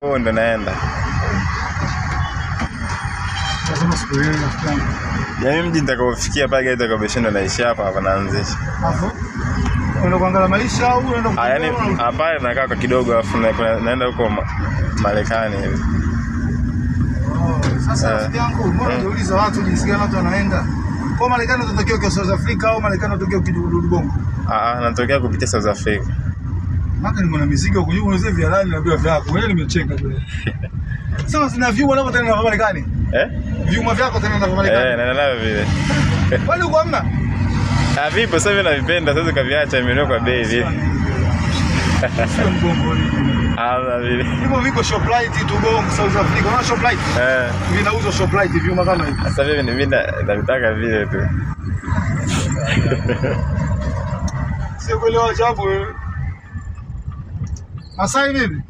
Huko ndo naenda. Lazima siku hiyo nafikiri. Yaani mji nitakaofikia pale nitakapobeshana naishi hapa naanzisha. Hapo. Unaenda kuangalia maisha au unaenda Yaani hapa nakaa kwa kidogo alafu naenda huko Marekani hivi. Sasa rafiki yangu, mbona unauliza watu jinsi gani watu wanaenda? Kwa Marekani unatokea kwa South Africa au Marekani unatokea Kidudu Bongo? Natokea kupitia South Africa. Maka ni mwana mizigo huko, unaweza vya halali na bila vyako. Wewe nimecheka kule. Sasa sina view wala tena na Marekani. Vyuma vyako tena na Marekani. Naelewa vile. Wale uko hamna? Vipo sasa hivi navipenda, sasa kaviacha imenua kwa bei vile. Sio Mbongo hivi. Vile. Hivyo viko Shoprite tu Bongo South Africa. Unaona Shoprite? Vinauzwa Shoprite vyuma kama hivi. Sasa hivi ni mimi navitaka vile tu. Sio kuelewa ajabu wewe. Masai vipi?